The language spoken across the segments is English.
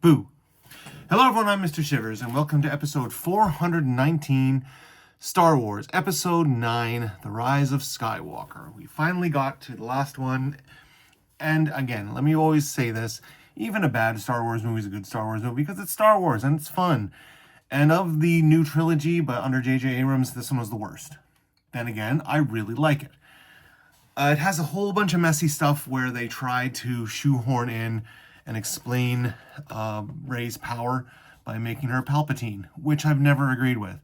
Boo. Hello everyone, I'm Mr. Shivers, and welcome to episode 419, Star Wars, episode 9, The Rise of Skywalker. We finally got to the last one, and again, let me always say this, even a bad Star Wars movie is a good Star Wars movie because it's Star Wars and it's fun. And of the new trilogy, but under J.J. Abrams, this one was the worst. Then again, I really like it. It has a whole bunch of messy stuff where they try to shoehorn in and explain Rey's power by making her Palpatine, which I've never agreed with.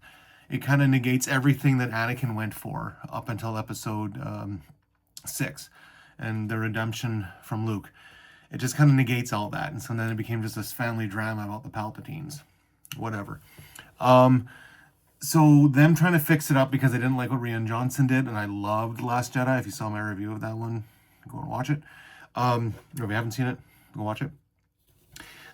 It kind of negates everything that Anakin went for up until episode 6 and the redemption from Luke. It just kind of negates all that, and so then it became just this family drama about the Palpatines. Whatever. So them trying to fix it up because they didn't like what Rian Johnson did, and I loved The Last Jedi. If you saw my review of that one, go and watch it. Or if you haven't seen it, go watch it.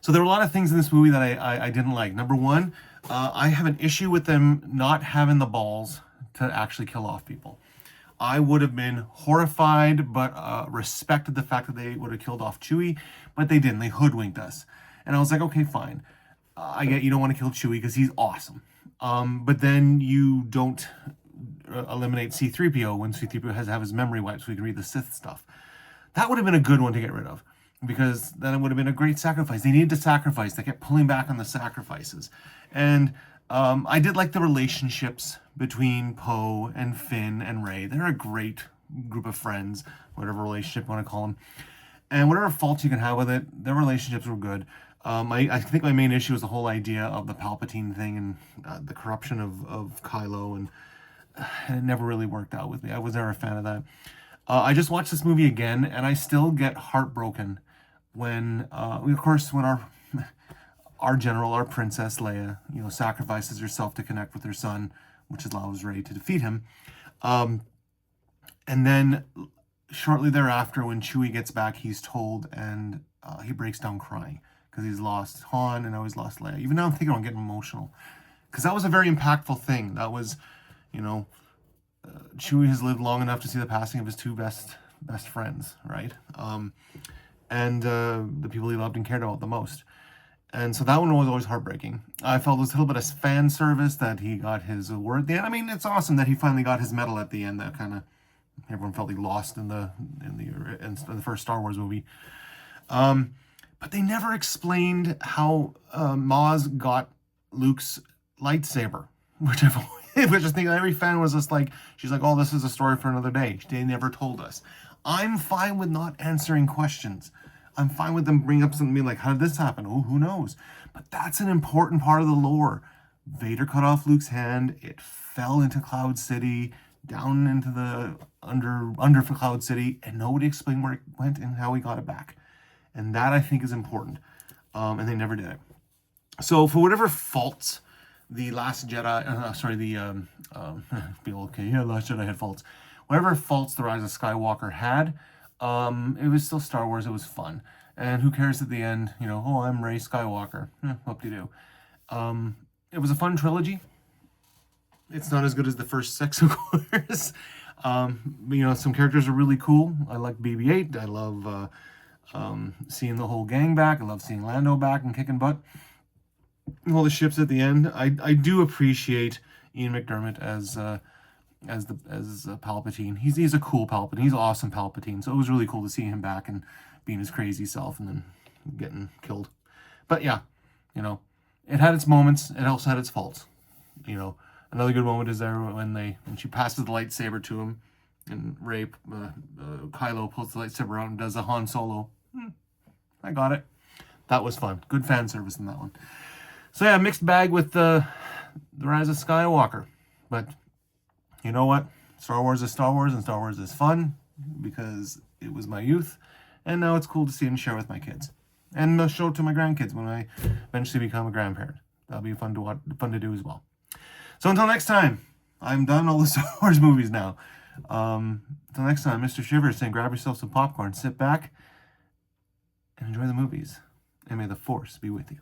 So there were a lot of things in this movie that I didn't like. Number one, I have an issue with them not having the balls to actually kill off people. I would have been horrified, but respected the fact that they would have killed off Chewie, but they didn't. They hoodwinked us. And I was like, okay, fine. I get you don't want to kill Chewie because he's awesome. But then you don't eliminate C-3PO when C-3PO has to have his memory wiped so he can read the Sith stuff. That would have been a good one to get rid of, because then it would have been a great sacrifice. They needed to sacrifice. They kept pulling back on the sacrifices. And I did like the relationships between Poe and Finn and Rey. They're a great group of friends, whatever relationship you want to call them. And whatever faults you can have with it, their relationships were good. I think my main issue was the whole idea of the Palpatine thing and the corruption of Kylo, and it never really worked out with me. I was never a fan of that. I just watched this movie again, and I still get heartbroken when, of course, when our general, our Princess Leia, sacrifices herself to connect with her son, which allows Rey to defeat him. And then shortly thereafter, when Chewie gets back, he's told, and he breaks down crying because he's lost Han and now he's lost Leia. Even now I'm thinking I'm getting emotional because that was a very impactful thing. That was, Chewie has lived long enough to see the passing of his two best friends, right? And the people he loved and cared about the most. And so that one was always heartbreaking. I felt it was a little bit of fan service that he got his award at the end. I mean, it's awesome that he finally got his medal at the end. That kind of everyone felt he lost in the first Star Wars movie. But they never explained how Maz got Luke's lightsaber, which I think every fan was just like, she's like, oh, this is a story for another day. They never told us. I'm fine with not answering questions. I'm fine with them bringing up something like, how did this happen? Oh, who knows? But that's an important part of the lore. Vader cut off Luke's hand. It fell into Cloud City, down into the under for Cloud City, and nobody explained where it went and how he got it back. And that, I think, is important. And they never did it. So for whatever faults the Last Jedi, Last Jedi had faults. Whatever faults The Rise of Skywalker had, it was still Star Wars. It was fun. And who cares at the end, oh, I'm Rey Skywalker. Whoop-de-doo. It was a fun trilogy. It's not as good as the first 6, of course. But, some characters are really cool. I like BB-8. I love seeing the whole gang back. I love seeing Lando back and kicking butt. All the ships at the end. I do appreciate Ian McDiarmid as Palpatine. He's a cool Palpatine. He's an awesome Palpatine. So it was really cool to see him back and being his crazy self and then getting killed. But yeah, it had its moments. It also had its faults. Another good moment is there when she passes the lightsaber to him, and Rey, Kylo pulls the lightsaber out and does a Han Solo. I got it. That was fun. Good fan service in that one. So yeah, mixed bag with the Rise of Skywalker. But you know what? Star Wars is Star Wars, and Star Wars is fun because it was my youth. And now it's cool to see and share with my kids. And I'll show it to my grandkids when I eventually become a grandparent. That'll be fun to do as well. So until next time, I'm done all the Star Wars movies now. Until next time, Mr. Shivers saying grab yourself some popcorn, sit back, and enjoy the movies. And may the Force be with you.